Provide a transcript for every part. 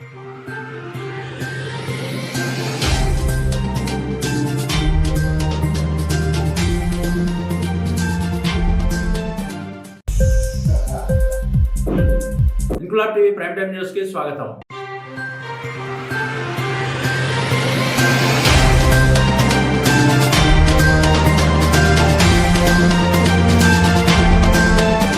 Inquilab TV prime time news కి స్వాగతం.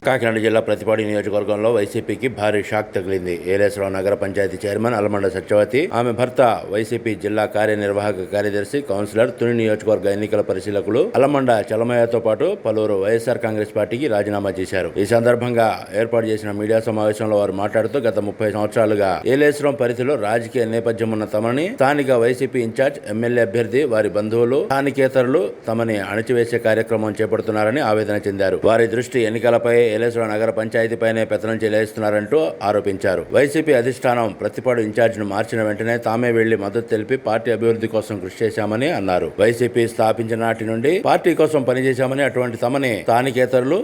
కాకినాడ జిల్లా ప్రతిపాడు నియోజకవర్గంలో వైసీపీకి భారీ షాక్ తగిలింది. ఏలేశ్వరం నగర పంచాయతీ చైర్మన్ అలమండ సత్యవతి, ఆమె భర్త వైసీపీ జిల్లా కార్యనిర్వాహక కార్యదర్శి, కౌన్సిలర్, తుని నియోజకవర్గ ఎన్నికల పరిశీలకులు అలమండ చలమయ్యతో పాటు పలువురు వైఎస్ఆర్ కాంగ్రెస్ పార్టీకి రాజీనామా చేశారు. ఈ సందర్భంగా ఏర్పాటు చేసిన మీడియా సమావేశంలో వారు మాట్లాడుతూ గత 30 సంవత్సరాలుగా ఏలేశ్వరం పరిధిలో రాజకీయ నేపథ్యం ఉన్న తమని స్థానిక వైసీపీ ఇన్ఛార్జ్, ఎమ్మెల్యే అభ్యర్థి, వారి బంధువులు, స్థానికేతరులు తమని అణచివేసే కార్యక్రమం చేపడుతున్నారని ఆవేదన చెందారు. వారి దృష్టి ఎన్నికలపై ఏలేశ్వరం నగర పంచాయతీపైనే పెత్తనం చెలాయిస్తున్నారంటూ ఆరోపించారు. వైసీపీ అధిష్టానం ప్రతిపాడు ఇన్ఛార్జిను మార్చిన వెంటనే తామే వెళ్లి మద్దతు తెలిపి పార్టీ అభివృద్ధి కోసం కృషి చేశామని అన్నారు. వైసీపీ స్థాపించిన నాటి నుండి పార్టీ కోసం పనిచేశామని, అటువంటి తమని స్థానికేతరులు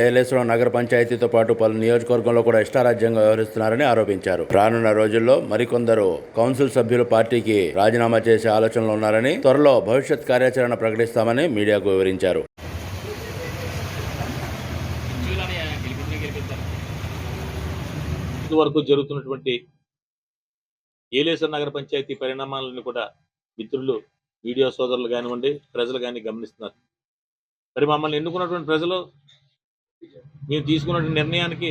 ఏలేశ్వరం నగర పంచాయతీతో పాటు పలు నియోజకవర్గంలో కూడా ఇష్టారాజ్యంగా వ్యవహరిస్తున్నారని ఆరోపించారు. రానున్న రోజుల్లో మరికొందరు కౌన్సిల్ సభ్యులు పార్టీకి రాజీనామా చేసే ఆలోచనలో ఉన్నారని, త్వరలో భవిష్యత్ కార్యాచరణ ప్రకటిస్తామని మీడియాకు వివరించారు. వరకు జరుగుతున్నటువంటి ఏలేశ్వరం నగర పంచాయతీ పరిణామాలను కూడా మిత్రులు, మీడియా సోదరులు కానివ్వండి, ప్రజలు కానీ గమనిస్తున్నారు. మరి మమ్మల్ని ఎన్నుకున్నటువంటి ప్రజలు మేము తీసుకున్న నిర్ణయానికి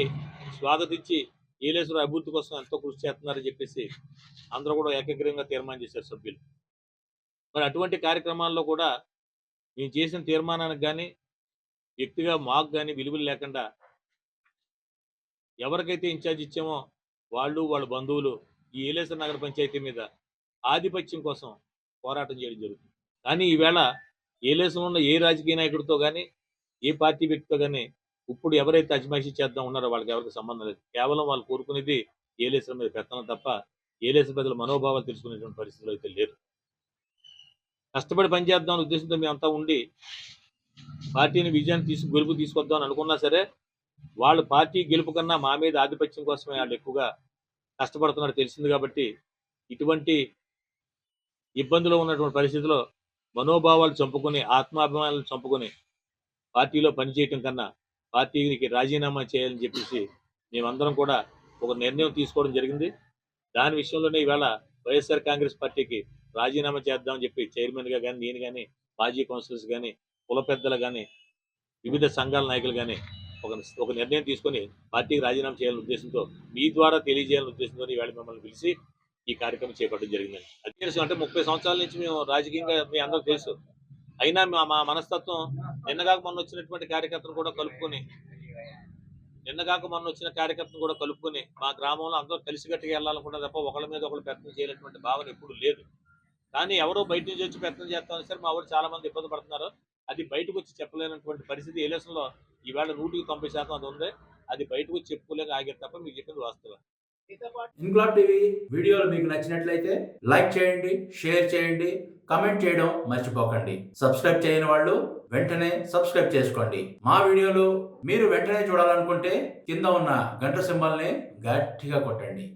స్వాగతించి ఏలేశ్వరం అభివృద్ధి కోసం ఎంతో కృషి చేస్తున్నారని చెప్పేసి అందరూ కూడా ఏకగ్రీవంగా తీర్మానం చేశారు సభ్యులు. మరి అటువంటి కార్యక్రమాల్లో కూడా మేము చేసిన తీర్మానానికి కానీ వ్యక్తిగా మాకు కానీ విలువలు లేకుండా ఎవరికైతే ఇన్ఛార్జ్ ఇచ్చామో వాళ్ళ బంధువులు ఈ ఏలేశ్వరం నగర పంచాయతీ మీద ఆధిపత్యం కోసం పోరాటం చేయడం జరుగుతుంది. కానీ ఈవేళ ఏలేశ్వరం ఉన్న ఏ రాజకీయ నాయకుడితో కానీ, ఏ పార్టీ వ్యక్తితో కానీ ఇప్పుడు ఎవరైతే అజమాయిషీ చేద్దాం ఉన్నారో వాళ్ళకి ఎవరికి సంబంధం లేదు. కేవలం వాళ్ళు కోరుకునేది ఏలేశ్వరం మీద పెత్తనం తప్ప ఏలేశ్వరం ప్రజల మనోభావాలు తెలుసుకునేటువంటి పరిస్థితులు అయితే లేరు. కష్టపడి పనిచేద్దాం అనే ఉద్దేశంతో మేమంతా ఉండి పార్టీని విజయాన్ని గెలుపు తీసుకొద్దాం అని అనుకున్నా సరే, వాళ్ళు పార్టీ గెలుపు కన్నా మా మీద ఆధిపత్యం కోసమే వాళ్ళు ఎక్కువగా కష్టపడుతున్నారు తెలిసింది. కాబట్టి ఇటువంటి ఇబ్బందులు ఉన్నటువంటి పరిస్థితిలో మనోభావాలు చంపుకొని, ఆత్మాభిమానాలు చంపుకొని పార్టీలో పనిచేయటం కన్నా పార్టీకి రాజీనామా చేయాలని చెప్పేసి మేమందరం కూడా ఒక నిర్ణయం తీసుకోవడం జరిగింది. దాని విషయంలోనే ఇవాళ వైఎస్ఆర్ కాంగ్రెస్ పార్టీకి రాజీనామా చేద్దామని చెప్పి చైర్మన్గా కానీ, నేను కానీ, మాజీ కౌన్సిలర్స్ కానీ, కుల పెద్దలు కానీ, వివిధ సంఘాల నాయకులు కానీ ఒక నిర్ణయం తీసుకొని పార్టీకి రాజీనామా చేయాలనే ఉద్దేశంతో, మీ ద్వారా తెలియజేయాలనే ఉద్దేశంతో ఈవేళ మిమ్మల్ని పిలిచి ఈ కార్యక్రమం చేపట్టడం జరిగిందండి. అది తెలుసు అంటే 30 సంవత్సరాల నుంచి మేము రాజకీయంగా మీ అందరూ తెలుసు. అయినా మా మనస్తత్వం నిన్నగాక మొన్న వచ్చినటువంటి కార్యకర్తను కూడా కలుపుకొని మా గ్రామంలో అందరూ కలిసికట్టుగా వెళ్ళాలనుకుంటే తప్ప ఒకళ్ళ మీద ఒకళ్ళు పెత్తనం చేయలేటువంటి భావన ఎప్పుడు లేదు. కానీ ఎవరో బయట నుంచి వచ్చి పెత్తనం చేస్తామని సరే మా ఊరు చాలా మంది ఇబ్బంది పడుతున్నారు. అది బయటకు వచ్చి చెప్పలేనటువంటి పరిస్థితి ఏలేశ్వరంలో ఈవేళ 100% అది ఉంది. అది బయటకు వచ్చి చెప్పుకోలేక ఆగారు తప్ప మీకు చెప్పింది వాస్తవం. ఇంక్లాబ్ టీవీ వీడియోలు మీకు నచ్చినట్లయితే లైక్ చేయండి, షేర్ చేయండి, కామెంట్ చేయడం మర్చిపోకండి. సబ్స్క్రైబ్ చేయని వాళ్ళు వెంటనే సబ్స్క్రైబ్ చేసుకోండి. మా వీడియోలు మీరు వెంటనే చూడాలనుకుంటే కింద ఉన్న గంట సింబల్ని గట్టిగా కొట్టండి.